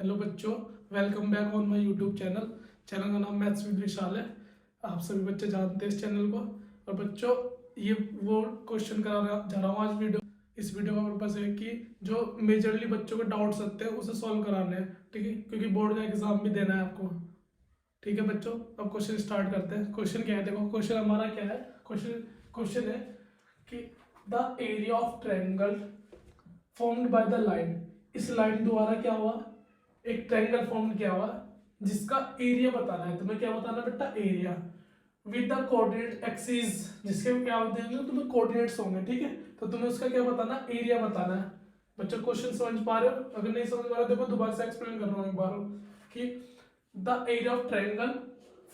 Hello बच्चों, welcome back on my YouTube channel. Channel का नाम मैथ्स विद विशाल है। आप सभी बच्चे जानते हैं इस चैनल को। और बच्चों, ये वो क्वेश्चन करा जा रहा हूँ आज वीडियो। इस वीडियो का पर्पस है कि जो मेजरली बच्चों के डाउट्स आते हैं उसे सॉल्व कराने हैं, ठीक है, क्योंकि बोर्ड का एग्जाम भी देना है आपको। ठीक है बच्चों, अब क्वेश्चन स्टार्ट करते हैं। क्वेश्चन क्या है, देखो क्वेश्चन हमारा क्या है। क्वेश्चन क्वेश्चन है कि the area of triangle formed by the line, इस लाइन द्वारा क्या हुआ, एक ट्रायंगल फॉर्म किया हुआ जिसका एरिया बताना है। तुम्हें क्या बताना है बेटा, area with the coordinate axis, जिसके क्या देंगे तुम्हें कोऑर्डिनेट्स होंगे, ठीक है। तो तुम्हें उसका क्या बताना, एरिया बताना है। बच्चों क्वेश्चन समझ पा रहे हो? अगर नहीं समझ पा रहे हो देखो दोबारा से एक्सप्लेन कर रहा हूँ एक बार कि the area of triangle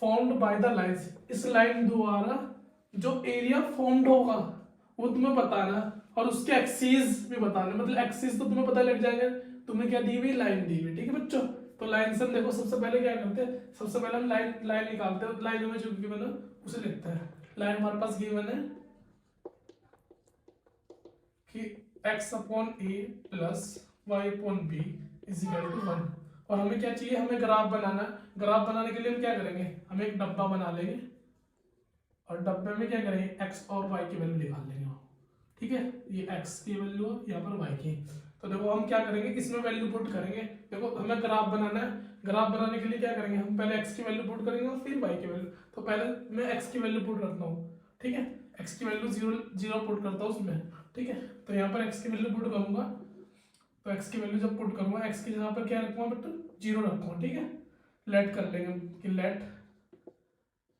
formed by the lines, इस लाइन द्वारा जो एरिया फॉर्म्ड होगा वो तुम्हें बताना है, और उसके एक्सिस भी बताना है। मतलब एक्सिस तो तुम्हें पता लग जाएगा, तुम्हें क्या दी हुई, लाइन दी हुई, ठीक है बच्चों। तो लाइन से हम देखो सबसे पहले क्या करते हैं, सबसे पहले हम लाइन लाइन निकालते हैं। लाइन में जो गिवन है उसे लिखते हैं। लाइन हमारे पास गिवन है कि x upon a plus y upon b is equal to 1। और हमें क्या चाहिए, हमें ग्राफ बनाना है। ग्राफ बनाने के लिए हम क्या करेंगे, हम एक डब्बा बना लेंगे और डब्बे में क्या करेंगे, x और y की वैल्यू निकाल लेंगे। ठीक है, ये x की वैल्यू है, यहाँ पर y की। तो देखो हम क्या करेंगे, इसमें वैल्यू पुट करेंगे। देखो हमें ग्राफ बनाना है, ग्राफ बनाने के लिए क्या करेंगे, हम पहले x की वैल्यू पुट करेंगे और फिर y की वैल्यू। तो पहले मैं x की वैल्यू पुट करता हूँ, ठीक है। x की वैल्यू जीरो जीरो पुट करता हूँ उसमें, ठीक है। तो यहाँ पर x की वैल्यू पुट करूंगा, तो x की वैल्यू जब पुट करूंगा, x की जगह पर क्या रखूंगा बेटा, जीरो रखूंगा, ठीक है। लेट कर लेंगे कि लेट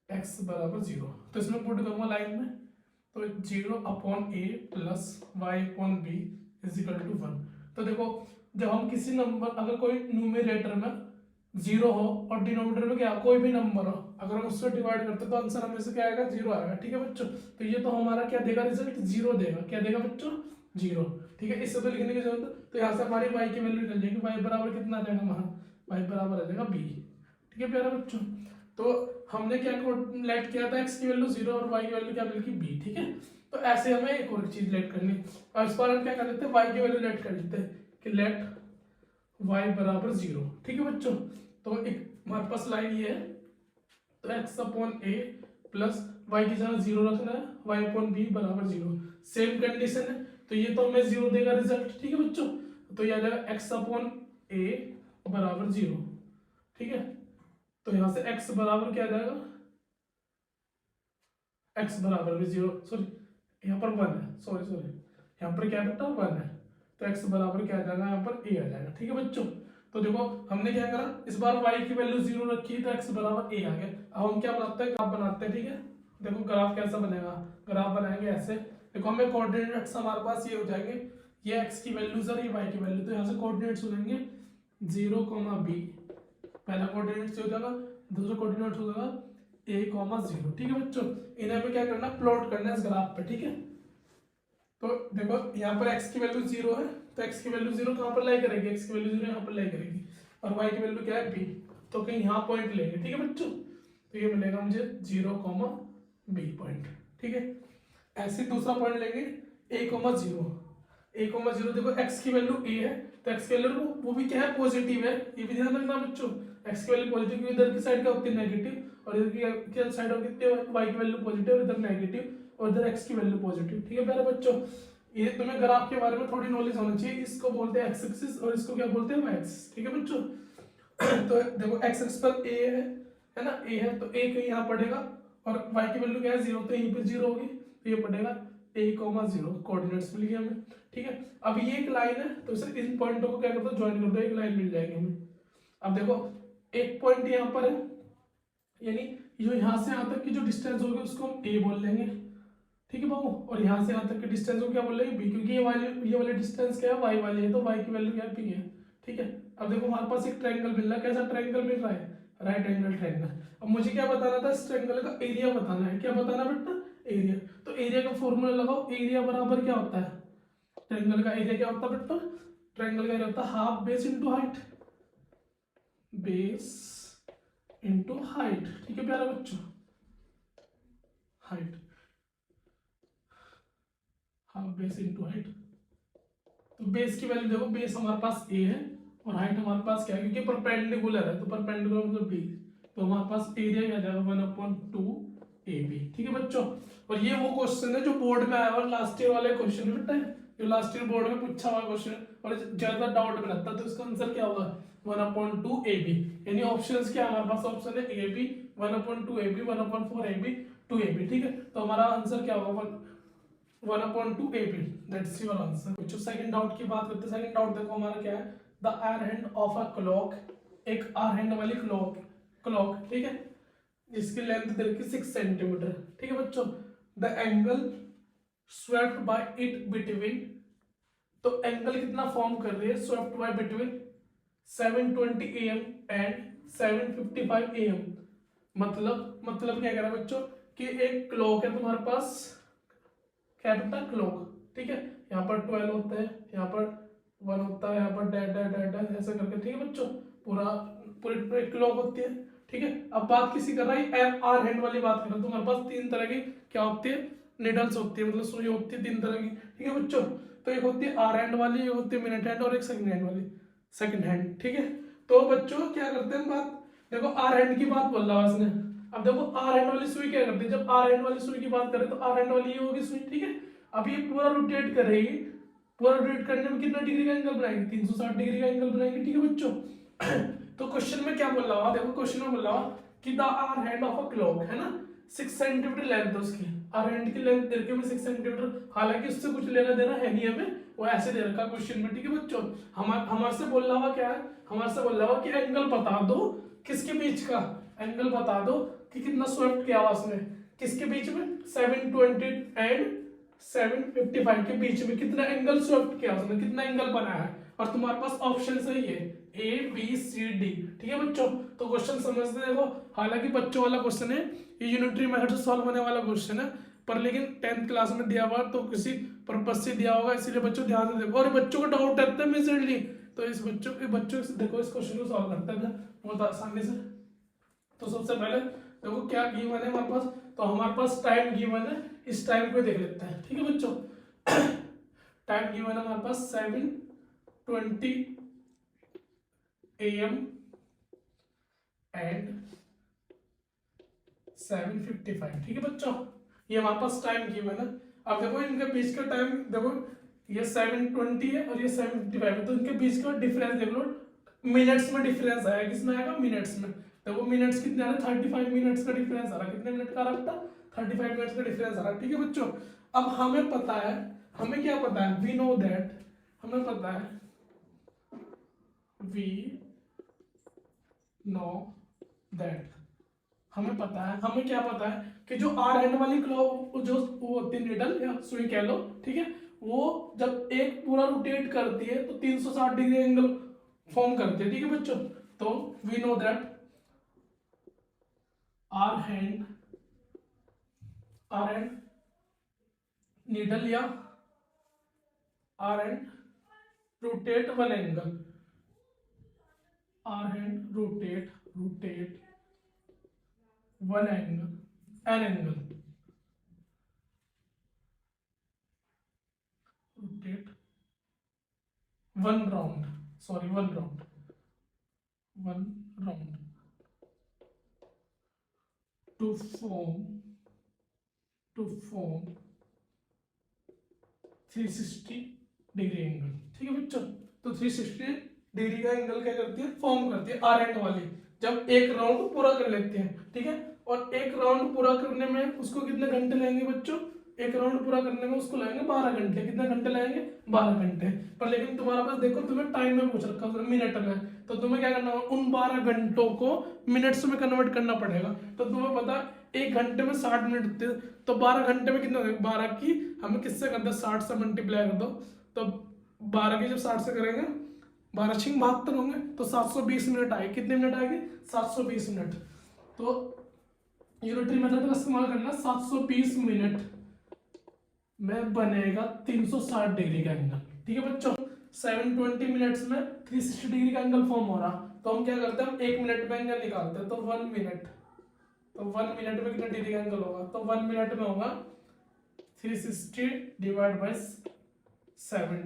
x बराबर जीरो। तो इसमें पुट करूंगा लाइन में, तो zero upon a plus y upon b is equal to 1। तो देखो जब हम किसी नंबर, अगर कोई न्यूमरेटर में जीरो हो और डिनोमिनेटर में क्या कोई भी नंबर हो, अगर हम उससे डिवाइड करते तो आंसर हमें से क्या आएगा, जीरो आएगा, ठीक है बच्चों। तो ये तो हमारा क्या देगा, रिजल्ट जीरो देगा। क्या देगा बच्चों, जीरो, ठीक है। इससे तो लिखने की जरूरत, तो यहाँ से हमारी वाई की वैल्यू निकल जाएगी। वाई बराबर कितना आ जाएगा हमारा, वाई बराबर आ जाएगा बी, ठीक है प्यारा बच्चों। तो हमने क्या लेट किया था, एक्स की वैल्यू जीरो और वाई की वैल्यू क्या मिल गई, बी, ठीक है। तो ऐसे हमें एक और चीज लेट करनी, और इस बार हम क्या कर लेते हैं, वाई की वैल्यू लेट कर लेते हैं कि लेट वाई बराबर जीरो, ठीक है बच्चों। तो एक हमारे पास लाइन ये है, तो x upon a plus Y की जगह जीरो रखना है, वाई अपॉन बी बराबर जीरो। सेम कंडीशन है, तो ये तो हमें जीरो देगा रिजल्ट, ठीक है बच्चों। तो ये आ जाएगा एक्स अपॉन ए बराबर जीरो, ठीक है। तो यहां से x बराबर क्या आ जाएगा, x बराबर भी जीरो, सॉरी यहाँ पर वन है, सॉरी सॉरी, यहाँ पर क्या बेटा वन है। तो x बराबर क्या आ जाएगा, यहाँ पर a आ जाएगा, ठीक है बच्चों। तो देखो हमने क्या करा, इस बार y की वैल्यू जीरो रखी तो x बराबर a आ गया। अब हम क्या बनाते हैं, ग्राफ बनाते हैं, ठीक है। देखो ग्राफ कैसा बनेगा, ग्राफ बनाएंगे ऐसे। देखो हमें कोऑर्डिनेट्स हमारे पास ये हो जाएंगे, ये x की वैल्यूज और ये y की वैल्यू। तो यहाँ से कोऑर्डिनेट्स हो जाएंगे जीरो कॉमा बी, पहला कोऑर्डिनेट्स हो जाएगा, दूसरा कोऑर्डिनेट्स हो जाएगा ए कॉमा जीरो, ठीक है बच्चों। इन्हें हमें क्या करना, प्लॉट करना है इस ग्राफ पे, ठीक है। तो देखो यहाँ पर x की वैल्यू जीरो है, तो x की वैल्यू जीरो कहाँ पर लाई करेगी, x की वैल्यू जीरो यहाँ पर लाई करेगी, और y की वैल्यू क्या है b। तो कहीं यहाँ पॉइंट लेंगे, ठीक है बच्चों। तो ये मिलेगा मुझे जीरो कॉमा बी पॉइंट, ठीक है। ऐसे दूसरा पॉइंट लेंगे a comma zero, a comma zero. देखो x की वैल्यू a है, तो x की वैल्यू वो भी क्या है, पॉजिटिव है, ये भी ध्यान रखना बच्चों। x की वैल्यू पॉजिटिव, क्योंकि इधर की साइड क्या होती है नेगेटिव, और इधर की क्या साइड होती है, y की वैल्यू पॉजिटिव और इधर नेगेटिव, और इधर x की वैल्यू पॉजिटिव, ठीक है प्यारे बच्चों। ये तुम्हें ग्राफ के बारे में थोड़ी नॉलेज होनी चाहिए। इसको बोलते हैं एक्स एक्सिस और इसको क्या बोलते हैं, वाई एक्सिस, ठीक है बच्चों। तो देखो एक्स एक्सिस पर a है ना, a है, तो a कहीं यहाँ पड़ेगा, और y की वैल्यू क्या है जीरो, तो यहीं पर जीरो होगी, तो ये पड़ेगा a कॉमा जीरो, कोऑर्डिनेट्स मिल गए हमें, ठीक है। अब ये एक लाइन है, तो इसे इन पॉइंटों को क्या कर दो, ज्वाइन कर दो, एक लाइन मिल जाएगी हमें। अब देखो एक पॉइंट यहाँ पर है, यानी जो यहाँ से यहाँ तक की जो डिस्टेंस होगी उसको हम a बोल लेंगे, ठीक है बाबू। और यहाँ से यहाँ तक के डिस्टेंस को क्या बोल रहे हैं, बी, क्योंकि ये वाले डिस्टेंस क्या है, वाई वाली है, तो वाई की वैल्यू क्या है, बी है, ठीक है। अब देखो हमारे पास एक ट्रायंगल मिल रहा है, कैसा ट्रायंगल मिल रहा है, राइट एंगल ट्रायंगल। अब मुझे क्या बताना था, इस ट्रायंगल का एरिया बताना है। क्या बताना बेटा, एरिया। तो एरिया का फॉर्मूला लगाओ, एरिया बराबर क्या होता है, ट्रायंगल का एरिया क्या होता है बेटा, ट्रायंगल का एरिया होता है half base into height, base into height, ठीक है प्यारा बच्चों, height, half base into height. तो बेस की वैल्यू देखो, बेस हमारे पास ए है, और हाइट हमारे पास क्या है, क्योंकि परपेंडिकुलर है तो परपेंडिकुलर मतलब बी, तो हमारे पास एरिया क्या जाएगा 1/2 AB। ठीक है बच्चों, और ये वो क्वेश्चन है जो बोर्ड में आया हुआ लास्ट ईयर वाले क्वेश्चन है बेटा, जो लास्ट ईयर बोर्ड में पूछा हुआ क्वेश्चन और ज्यादा डाउट में लगता है, तो इसका आंसर क्या होगा 1/2AB। यानी ऑप्शंस क्या हमारे पास, ऑप्शन है A B 1/2AB 1/4AB 2AB। ठीक है, तो हमारा आंसर क्या होगा 1/2AB, दैट्स योर आंसर। बच्चों सेकंड डाउट की बात करते हैं। सेकंड डाउट देखो हमारा क्या है, the hour hand of a clock, एक आर हैंड वाली क्लॉक क्लॉक ठीक है, जिसकी लेंथ दे रखी 6 सेंटीमीटर। ठीक है बच्चों, the angle swept by it between, तो एंगल कितना फॉर्म कर रही है swept by between 7:20 AM and 7:55 AM। मतलब क्या कह रहा है बच्चों कि एक क्लॉक है तुम्हारे पास, कैपिटल क्लॉक, ठीक है, यहाँ पर 12 होता है, यहाँ पर 1 होता है, यहाँ पर डैट डैट डैट डैट ऐसे करके। ठीक है बच्चों, पूरा पूरी क्लॉक होती है। ठीक है, अब बात किसी कर रहा है आर हैंड वाली बात कर रहा है, तुम्हारे पास 3 तरह की क्या होती है, निडल्स होती है, मतलब सुई होती है 3 तरह की। ठीक है बच्चों, तो एक होती है आर हैंड वाली, एक होती है मिनट हैंड, और एक सेकंड हैंड वाली, सेकंड हैंड। ठीक है, तो बच्चों क्या करते हैं बात, देखो आर हैंड की बात बोल रहा है इसने। अब देखो आर हैंड वाली सुई क्या करती है, जब आर हैंड वाली सुई की बात करें तो आर हैंड वाली ये होगी सुई। ठीक है, अब ये पूरा रोटेट करेगी, पूरा रोटेट करने में कितना डिग्री का एंगल बनाएगी, 360 डिग्री का एंगल बनाएगी। ठीक है बच्चों, तो क्वेश्चन में क्या बोल रहा हुआ, देखो क्वेश्चन में बोल रहा हुआ कि the hour hand of a clock है ना, 6 सेंटीमीटर लेंथ है उसकी, आर हैंड की लेंथ दे रखी है 6 सेंटीमीटर, हालांकि उससे कुछ लेना देना है नहीं हमें, वो ऐसे दे रखा क्वेश्चन में। ठीक है बच्चों, हमारे से बोल रहा हुआ क्या है, हमारे से बोल रहा हुआ कि एंगल बता दो किसके बीच का, एंगल बता दो कि कितना स्वेप्ट किया हुआ उसने, किसके बीच में 720 एंड 755 के बीच में कितना एंगल स्वेप्ट किया उसने, कितना एंगल बनाया है, और तुम्हारे पास ऑप्शन सही है ABCD। ठीक है बच्चों, तो क्वेश्चन समझते देखो, हालांकि बच्चों वाला क्वेश्चन है, ये यूनिटरी मेथड से सॉल्व होने वाला क्वेश्चन है, पर लेकिन 10th क्लास में दिया हुआ तो किसी पर्पज से दिया होगा, इसीलिए बच्चों ध्यान से देखो, और बच्चों को डाउट रहता है मेजरली, तो इस बच्चों से देखो इस क्वेश्चन को सॉल्व करते हैं बहुत आसानी से। तो सबसे पहले देखो क्या गिवन है हमारे पास, तो हमारे पास टाइम गिवन है, इस टाइम को देख लेते हैं। ठीक है बच्चों, टाइम गिवन है हमारे पास 7:20 AM एंड 7:55। ठीक है बच्चों, ये हमारे पास टाइम गिवन है। अब देखो इनके बीच का टाइम देखो, ये 7:20 है और ये 7:55 है, तो इनके बीच का डिफरेंस देख लो, मिनट्स में डिफरेंस आएगा, किसमें आएगा मिनट्स में। देखो मिनट्स कितने आ रहे, 35 मिनट्स का डिफरेंस आ रहा है, कितने मिनट का आ रहा है, 35 मिनट्स का डिफरेंस आ रहा है। ठीक है बच्चों, अब हमें पता है, हमें क्या पता है, वी नो दैट, हमें पता है, वी नो दैट, हमें पता है, हमें क्या पता है कि जो आर हैंड वाली क्लॉक, जो वो होती है निडल या सुई कह लो, ठीक है, वो जब एक पूरा रोटेट करती है तो 360 डिग्री एंगल फॉर्म करती है। ठीक है बच्चों, तो we know that our hand needle या our hand rotate one angle, our hand rotate one angle, an angle, rotate one round, sorry one round to form 360 degree angle. ठीक है बच्चों, तो 360 डिग्री का एंगल क्या करती है, फॉर्म करती है आर एंड वाली, जब एक राउंड पूरा कर लेते हैं। ठीक है, और एक राउंड पूरा करने में उसको कितने घंटे लगेंगे बच्चों, एक राउंड पूरा करने में उसको लगेंगे 12 घंटे। कितने घंटे लगेंगे, 12 घंटे। पर लेकिन तुम्हारे पास देखो तुम्हें टाइम में पूछ रखा है, मिनट में, तो तुम्हें क्या करना होगा, उन 12 घंटों को मिनट्स में कन्वर्ट करना पड़ेगा। तो तुम्हें पता एक घंटे में 60 मिनट थे, तो 12 घंटे में कितना, 12 की हमें किससे करते हैं, 60 से मल्टीप्लाई कर दो, तो 12 की जब 60 से करेंगे 12 छिंग 72 होंगे, तो 720 मिनट आए, कितने मिनट आएंगे, 720 मिनट। तो यूनिटरी मेथड का इस्तेमाल करना, 720 मिनट में बनेगा 360 डिग्री का एंगल। ठीक है बच्चों, 720 मिनट्स में 360 डिग्री का एंगल फॉर्म हो रहा, तो हम क्या करते हैं, हम 1 मिनट में एंगल निकालते हैं, तो 1 मिनट, तो 1 मिनट में कितना डिग्री का एंगल होगा, तो 1 मिनट में होगा 360 डिवाइड बाय 7,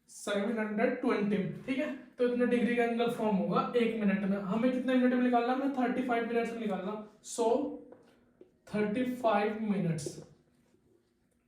720, ठीक है। तो इतने डिग्री का एंगल फॉर्म होगा 1 मिनट में। हमें कितने मिनट में निकालना है? हमें 35 मिनट्स में निकालना। सो 35 मिनट्स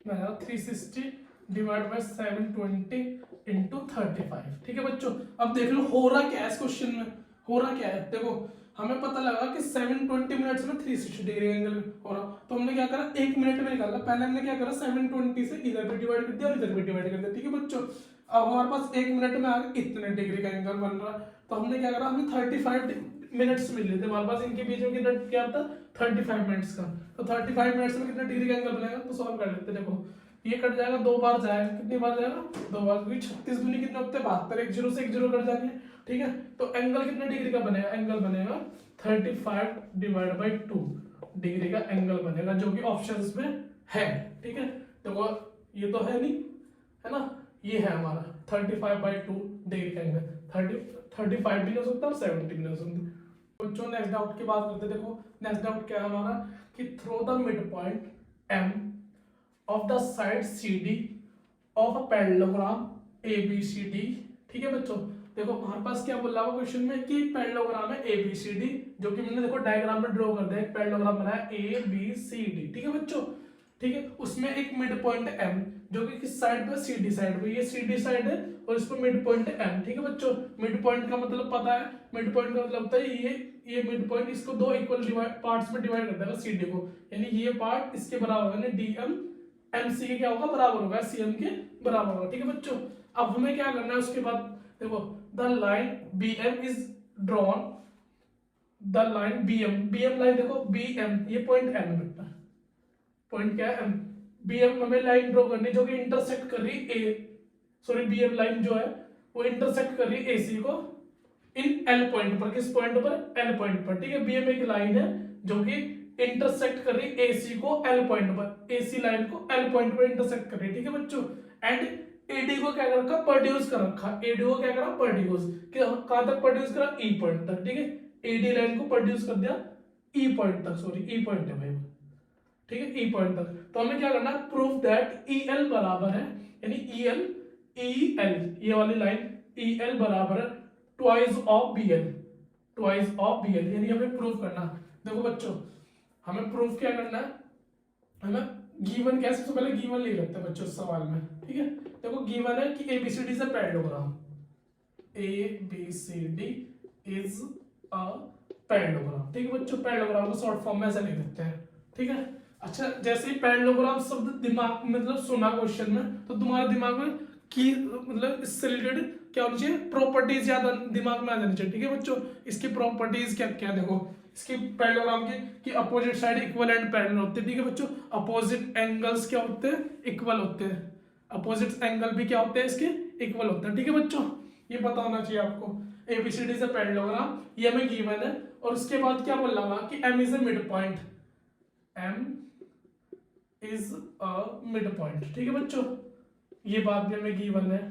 में 360 डिवाइड बाय 720 इंटू 35, ठीक है बच्चों। अब देख लो हो रहा क्या है इस क्वेश्चन में, हो रहा क्या है। देखो हमें पता लगा कि 720 मिनट्स में 360 डिग्री एंगल हो रहा, तो हमने क्या करा 1 मिनट में निकाला। पहले हमने क्या करा 720 से इधर भी डिवाइड कर दिया और इधर भी डिवाइड कर दिया, ठीक है बच्चों। अब हमारे पास 1 मिनट में आगे इतने डिग्री का एंगल बन रहा, तो हमने क्या करा, हमें 35 मिनट्स मिल रहे थे हमारे पास, इनके बीच में कितना क्या था 35 मिनट्स का। तो 35 मिनट्स में कितना डिग्री का एंगल बनेगा, तो सॉल्व कर लेते। देखो ये कट जाएगा, 2 बार जाएगा, कितनी बार जाएगा 2 बार, क्योंकि 36 दूनी कितने होते हैं 72, एक जीरो से एक जीरो कट जानी है, ठीक है। तो एंगल कितने डिग्री का बनेगा, एंगल बनेगा 35 डिवाइड बाई 2 डिग्री का एंगल बनेगा, जो कि ऑप्शंस में है, ठीक है। देखो ये तो है नहीं, है ना, ये है हमारा 35/2 डिग्री का एंगल। 35 भी नहीं हो सकता और 70 भी नहीं हो सकता। बच्चों नेक्स्ट डाउट की बात करते हैं। देखो नेक्स्ट डाउट क्या है हमारा, कि through the mid point M of the side CD of a parallelogram ABCD, ठीक है बच्चों। देखो हमारे पास क्या बोला हुआ क्वेश्चन में कि पैरेललोग्राम है ABCD, जो कि मैंने देखो डायग्राम में ड्रॉ कर दिया, एक पैरेललोग्राम बनाया ABCD, ठीक है बच्चों, ठीक है। उसमें एक मिड पॉइंट है M, जो कि किस साइड पे, CD साइड पे, ये CD साइड है और इस पर मिड पॉइंट है M, ठीक है बच्चों। मिड पॉइंट का मतलब पता है, मिड पॉइंट का मतलब होता है ये मिड पॉइंट, इसको 2 इक्वल पार्ट्स में डिवाइड कर देगा CD को, यानी ये पार्ट इसके बराबर है, यानी DM MC के क्या होगा बराबर होगा, CM के बराबर होगा, ठीक है बच्चों। अब हमें क्या करना है उसके बाद, देखो the line BM is drawn, the line BM line देखो BM, ये पॉइंट M बेटा, पॉइंट क्या है M, BM हमें लाइन ड्रॉ करनी जो कि इंटरसेक्ट कर रही BM लाइन जो है वो इंटरसेक्ट कर रही AC को इन L पॉइंट पर, किस पॉइंट पर, L पॉइंट पर, ठीक है। BM एक लाइन है जो कि इंटरसेक्ट कर रही AC को L पॉइंट पर, AC लाइन को L पॉइंट पर इंटरसेक्ट कर रही है, ठीक है बच्चों। एंड AD को क्या कर रखा, प्रोड्यूस कर रखा, AD को क्या करा प्रोड्यूस, कहां तक प्रोड्यूस करा, E पॉइंट तक, ठीक है। AD लाइन को प्रोड्यूस कर दिया E पॉइंट तक, सॉरी E पॉइंट है भाई, ठीक है, E पॉइंट तक। तो हमें क्या करना है, प्रूफ दैट EL बराबर है, यानी EL ये वाली लाइन EL बराबर है ट्वाइस ऑफ BL, यानी हमें प्रूफ करना। देखो बच्चों हमें प्रूफ क्या करना है, हमें गिवन क्या, सबसे पहले गिवन ले लेते हैं बच्चों सवाल में, ठीक है। देखो गिवन है कि ABCD is a parallelogram, ABCD is a parallelogram, ठीक है बच्चों। पैरेललोग्राम को शॉर्ट फॉर्म में ऐसे लिख देते हैं, ठीक है। अच्छा जैसे ही पैरेललोग्राम शब्द दिमाग मतलब सुना क्वेश्चन में, तो तुम्हारे दिमाग में की मतलब इससे रिलेटेड क्या होनी चाहिए, प्रॉपर्टीज ज्यादा दिमाग में आ जानी चाहिए, ठीक है बच्चों। इसकी प्रॉपर्टीज क्या क्या, देखो इसकी पैरेललोग्राम की opposite side equal and parallel होते हैं, ठीक है बच्चों। अपोजिट एंगल्स क्या होते हैं, इक्वल होते हैं, अपोजिट एंगल भी क्या होते हैं इसके, इक्वल होते हैं, ठीक है बच्चों। ये पता होना चाहिए आपको। ABCD से पैरेललोग्राम ये हमें गिवन है, और उसके बाद क्या बोल रहा कि M is a mid point, M is a mid point, ठीक है बच्चों। ये बात भी हमें गिवन है,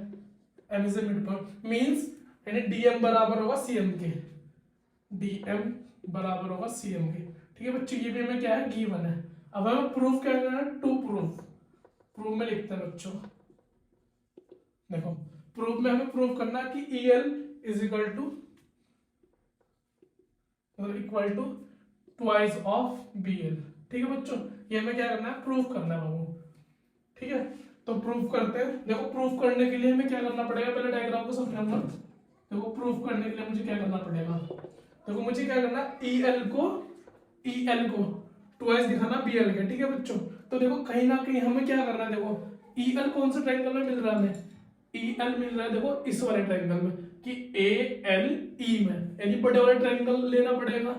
M is a mid point means यानी DM बराबर होगा CM के, DM बराबर होगा CM के, ठीक है बच्चों। ये भी हमें क्या है गिवन है। अब हमें प्रूफ क्या करना है, टू प्रूफ में लिखते हैं बच्चों। देखो प्रूफ में हमें प्रूफ करना है कि EL is equal to twice of BL, ठीक है बच्चों। ये हमें क्या करना है, प्रूफ करना है बाबू, ठीक है। तो प्रूफ करते हैं। देखो प्रूफ करने के लिए हमें क्या करना पड़ेगा, पहले डायग्राम को समझाऊंगा। देखो प्रूफ करने के लिए मुझे क्या करना पड़ेगा, देखो मुझे क्या करना, EL को ट्वाइस दिखाना BL के, ठीक है बच्चों। तो देखो कहीं ना कहीं हमें क्या करना है, देखो EL कौन से ट्रायंगल में मिल रहा है, हमें EL मिल रहा है देखो इस वाले ट्रायंगल में, कि ALE में, यानी बड़े वाले ट्रायंगल लेना पड़ेगा।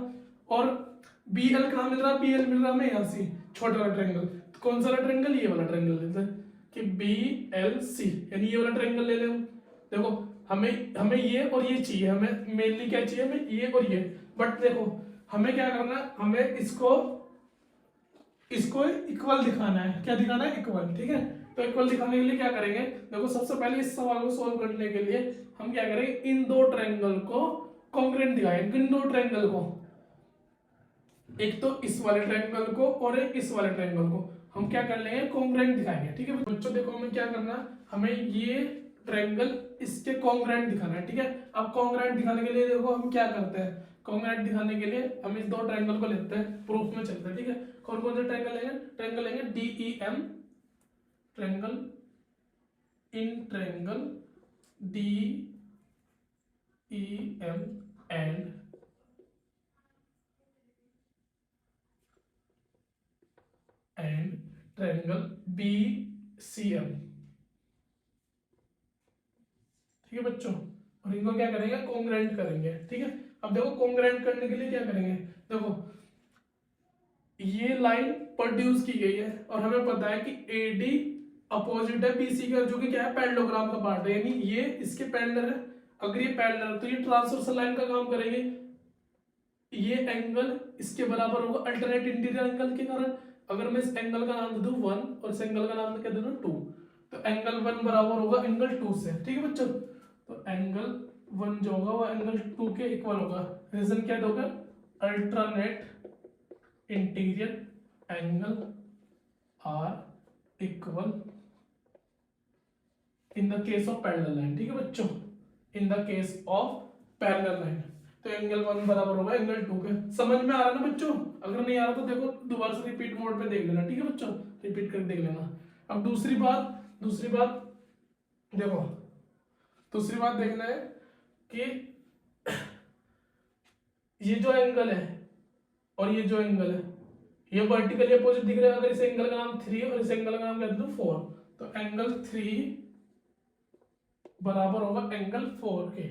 और BL कहाँ मिल रहा है, BL मिल रहा है हमें यहाँ से, छोटा वाला ट्रायंगल। तो कौन सा वाला ट्रायंगल, ये वाला ट्रायंगल लेते हैं कि BLC, यानी ये वाला ट्रायंगल ले लें। देखो हमें ये और ये चाहिए, हमें मेनली क्या चाहिए, हमें ये और ये। बट देखो हमें क्या करना है, हमें इसको इक्वल दिखाना है, क्या दिखाना है, इक्वल, ठीक है। तो इक्वल दिखाने के लिए क्या करेंगे, देखो सबसे पहले इस सवाल को सॉल्व करने के लिए हम क्या करेंगे, इन दो ट्रायंगल को कॉन्ग्रुएंट दिखाएंगे, इन दो ट्रायंगल को, एक तो इस वाले ट्रायंगल को और एक इस वाले ट्रायंगल को हम क्या कर लेंगे, कॉन्ग्रुएंट दिखाएंगे, ठीक है बच्चों। देखो हमें क्या करना है, हमें ये ट्रायंगल इसके कॉन्ग्रुएंट दिखाना है, ठीक है। अब कॉन्ग्रुएंट दिखाने के लिए देखो हम क्या करते हैं, कॉन्ग्रुएंट दिखाने के लिए हम इस दो ट्रायंगल को लेते हैं, प्रूफ में चलते हैं, ठीक है। कौन कौन से ट्रायंगल लेंगे, ट्रायंगल लेंगे DEM, triangle in triangle DEM and triangle BCM, ठीक है बच्चों। और इनको क्या करेंगे, कॉन्ग्रुएंट करेंगे, ठीक है। अब देखो कॉन्ग्रुएंट करने के लिए क्या करेंगे, देखो ये लाइन प्रोड्यूस की गई है और हमें पता है कि AD अपोजिट है BC का, जो कि क्या है, पैरेललोग्राम का पार्ट है, यानी ये इसके पैरेलल है। अगर ये पैरेलल है तो ये ट्रांसवर्सल लाइन का काम करेंगे, ये एंगल इसके बराबर होगा अल्टरनेट इंटीरियर एंगल के कारण। अगर मैं इस एंगल का नाम दे दूं 1 और इस एंगल का नाम क्या दे दूं 2, तो एंगल 1 बराबर होगा एंगल 2 से, ठीक है बच्चों। तो एंगल 1 जो होगा वो एंगल 2 के इक्वल होगा। रीजन क्या दोगे, alternate interior angle are equal in the case of parallel line, ठीक है बच्चों, in the case of parallel line. तो एंगल 1 बराबर होगा एंगल 2 के। समझ में आ रहा है ना बच्चों, अगर नहीं आ रहा तो देखो दोबारा से रिपीट मोड पे देख लेना, ठीक है बच्चों, रिपीट कर देख लेना। अब दूसरी बात देखो, दूसरी बात देखना है कि ये जो एंगल है और ये जो एंगल है ये वर्टिकली अपोजिट दिख रहा है। अगर इस एंगल का नाम 3 और इस एंगल का नाम क्या दे दूं 4, तो एंगल 3 बराबर होगा एंगल 4 के।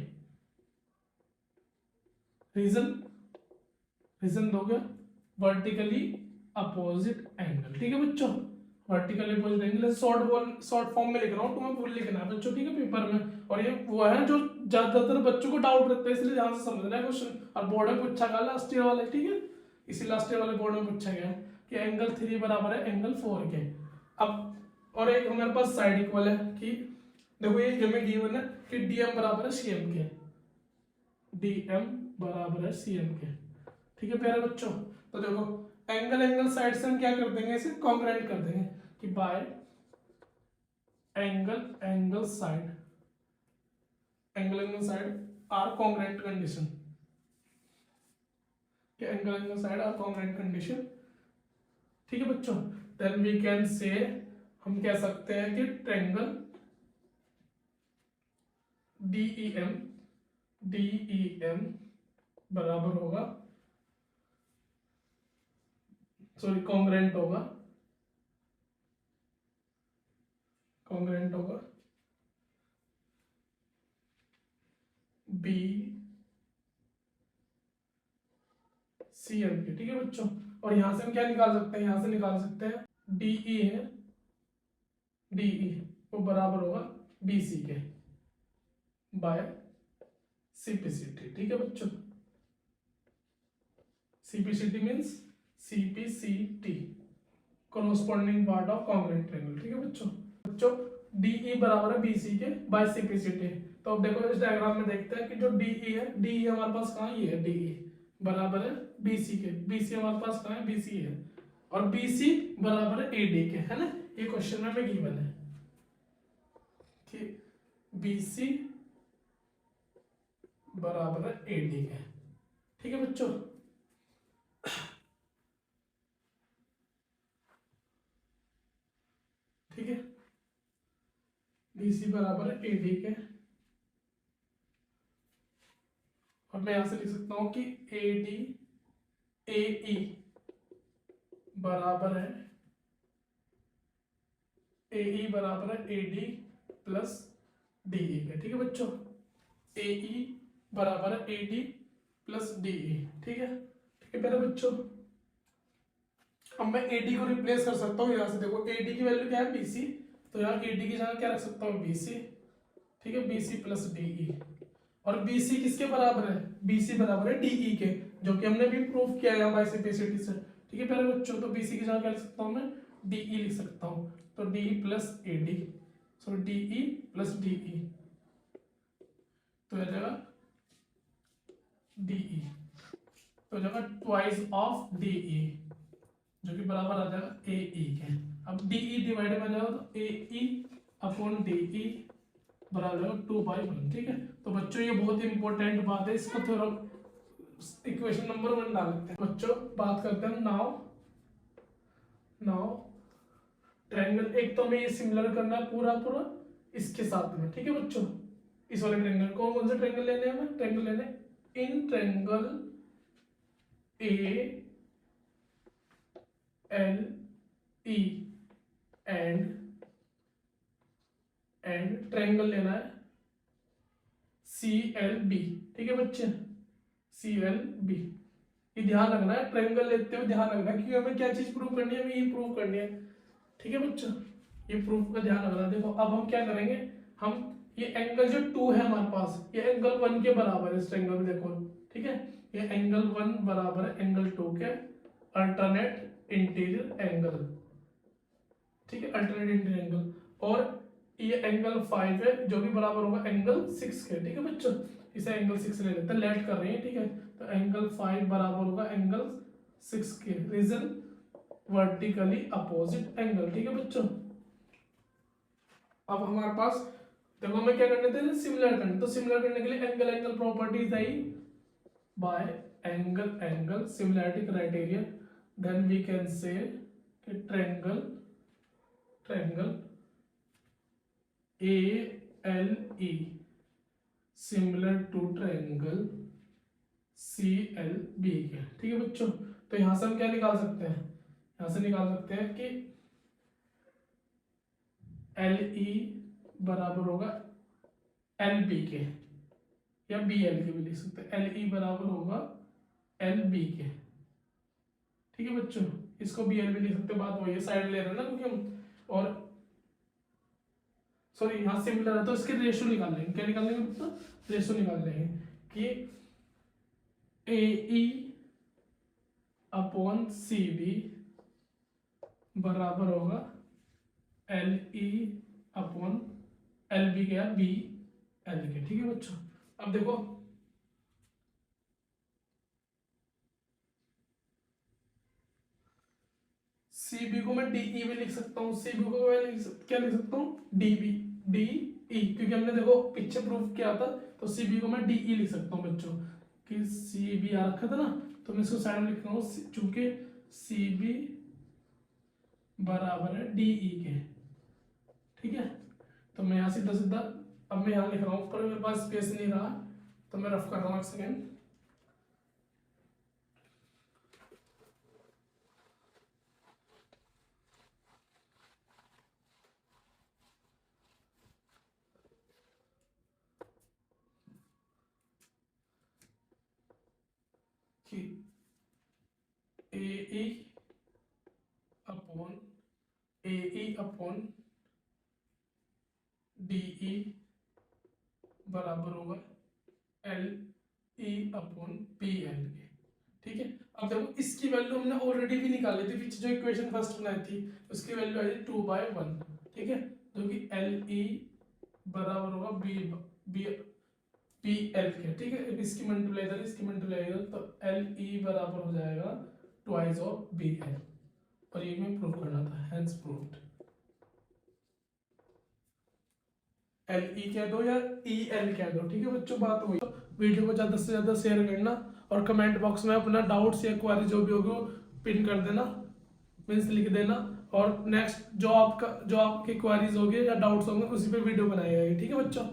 रीजन दोगे वर्टिकली अपोजिट एंगल, ठीक है बच्चों, vertically opposite angle. Short form में लिख रहा हूँ, तुम्हें फुल लिखना है बच्चों, ठीक है, पेपर में। और ये वो है जो ज्यादातर बच्चों को डाउट रहता है, इसलिए ध्यान से समझना है क्वेश्चन, और बोर्ड में पूछा गया लास्ट ईयर वाले, ठीक है, इसी लास्ट ईयर वाले बोर्ड में पूछा गया है कि एंगल 3 बराबर है एंगल 4 के। अब और एक हमारे पास साइड इक्वल है कि देखो ये हमें गिवन है कि DM बराबर है CM के, DM बराबर है CM के, ठीक है प्यारे बच्चों। तो देखो एंगल साइड से हम क्या कर देंगे, इसे कॉन्ग्रुएंट कर देंगे कि by angle side are congruent condition, कि angle side are congruent condition, ठीक है बच्चों। देन वी कैन से, हम कह सकते हैं कि ट्रायंगल DEM बराबर होगा, सॉरी कॉन्ग्रुएंट होगा BCM के, ठीक है बच्चों। और यहां से हम क्या निकाल सकते हैं, यहां से निकाल सकते हैं DE है, DE वो बराबर होगा BC के बाय CPCT, ठीक है बच्चों। CPCT means CPCT corresponding part of congruent triangle, ठीक है बच्चों। DE बराबर है BC के बाय CPCT। तो अब देखो इस डायग्राम में देखते हैं कि जो DE है, DE हमारे पास कहाँ, ये है, DE बराबर है BC के, BC हमारे पास कहाँ है, BC है, और BC बराबर है AD के, है ना, ये क्वेश्चन में हमें गिवन है कि BC बराबर है AD के, ठीक है बच्चों। ठीक है, BC बराबर है AD के, और मैं यहां से लिख सकता हूं कि AE बराबर है AD प्लस DE के, ठीक है बच्चों। AE बराबर है AD प्लस DE, ठीक है मेरे बच्चों। अब मैं AD को रिप्लेस कर सकता हूँ, यहाँ से देखो AD की वैल्यू क्या है BC, तो यहाँ AD की जगह क्या रख सकता हूँ BC, ठीक है, BC प्लस DE। और BC किसके बराबर है, BC बराबर है DE के, जो कि हमने भी प्रूफ किया है बाय CPCT से, ठीक है प्यारे बच्चों। तो BC की जगह क्या लिख सकता हूँ मैं, DE लिख सकता हूँ, तो DE प्लस AD, सो DE प्लस DE, तो यह जगह DE, तो जगह ट्वाइस ऑफ DE, जो कि बराबर आ जाएगा AE के। अब DE डिवाइड में जाएगा तो AE अपॉन DE बराबर 2/1। ठीक है, तो बच्चों ये बहुत इंपॉर्टेंट बात है, इसको थोड़ा इक्वेशन नंबर 1 डाल लेते हैं। बच्चों बात करते हैं नाउ नाउ ट्रायंगल, एक तो हमें ये सिमिलर करना है पूरा पूरा इसके साथ में। ठीक है बच्चों, इस वाले ट्रायंगल, कौन कौन से ट्रायंगल लेने हैं हमें? ट्रायंगल लेने in triangle A L E and triangle लेना है सी एल बी। ठीक है बच्चे, सी एल बी, ये ध्यान रखना है, ट्रायंगल लेते हुए ध्यान रखना है, क्योंकि हमें क्या चीज प्रूव करनी है? हमें ये प्रूव करनी है। ठीक है बच्चों, ये प्रूफ का ध्यान रखना। देखो अब हम क्या करेंगे, हम ये एंगल जो 2 है हमारे पास, ये एंगल 1 के बराबर है इस ट्रायंगल में। देखो ठीक है, ये एंगल 1 बराबर है एंगल 2 के अल्टरनेट इंटीरियर एंगल। ठीक है, अल्टरनेट इंटीरियर एंगल, और ये एंगल 5 है जो कि बराबर होगा एंगल 6 के। ठीक है बच्चों, इसे एंगल 6 ले लेते हैं, लेट कर रहे हैं। ठीक है, तो एंगल 5 बराबर होगा एंगल 6 के, रीजन वर्टिकली अपोजिट एंगल। ठीक है बच्चों, अब हमारे पास देखो हमें क्या करने थे? सिमिलर करने। तो सिमिलर करने के लिए angle angle properties I by angle angle similarity criteria, then we can say triangle A L E similar to triangle C L B के। ठीक है बच्चों, तो यहां से हम क्या निकाल सकते हैं? यहां से निकाल सकते हैं कि एल ई बराबर होगा एल बी के, या बी एल के भी लिख सकते हैं। एल ई बराबर होगा एल बी के। ठीक है बच्चों, इसको बी एल भी लिख सकते हैं, बात वही है, साइड ले रहे हैं ना क्योंकि हम, और सॉरी यहाँ सिमिलर है तो इसके रेशो निकाल लेंगे। क्या निकाल लेंगे बच्चों? रेशो निकाल लेंगे कि ए ई अपॉन सी बी बराबर होगा L E upon L B क्या? बी एल के। ठीक है बच्चों, अब देखो सी बी को मैं डी ई भी लिख सकता हूँ, सी बी को मैं क्या लिख सकता हूँ? डी बी डी ई, क्योंकि हमने देखो पीछे प्रूफ किया था, तो सी बी को मैं डी ई लिख सकता हूँ बच्चों, कि सी बी आ रखा था ना, तो मैं इसको साइड में लिख रहा हूँ, चूंकि सी बी बराबर है डी ई के। ठीक है, तो मैं यहाँ सीधा सीधा अब मैं यहाँ लिख रहा हूँ, पर मेरे पास स्पेस नहीं रहा तो मैं रफ कर रहा हूँ, एक सेकेंड। कि ए ई अपॉन डी ई बराबर होगा L E upon P L के। ठीक है, अब देखो इसकी वैल्यू हमने ऑलरेडी भी निकाली थी, पीछे जो इक्वेशन फर्स्ट बनाई थी उसकी वैल्यू आई 2/1। ठीक है, जो कि एल ई बराबर होगा बी बी पी एल के। ठीक है, इसकी मल्टीप्लाई इधर, इसकी मल्टीप्लाई इधर, तो एल ई बराबर हो जाएगा ट्वाइस ऑफ बी एल, और ये मैं प्रूव करना था, हेंस प्रूव्ड। एल ई कह दो या ई एल कह दो। ठीक है बच्चों, बात हुई। वीडियो को ज़्यादा से ज़्यादा शेयर करना, और कमेंट बॉक्स में अपना डाउट्स या क्वेरी जो भी होगी वो पिन कर देना, मीन्स लिख देना, और नेक्स्ट जो आपकी क्वेरीज होगी या डाउट्स होंगे उसी पे वीडियो बनाई जाएगी। ठीक है बच्चों।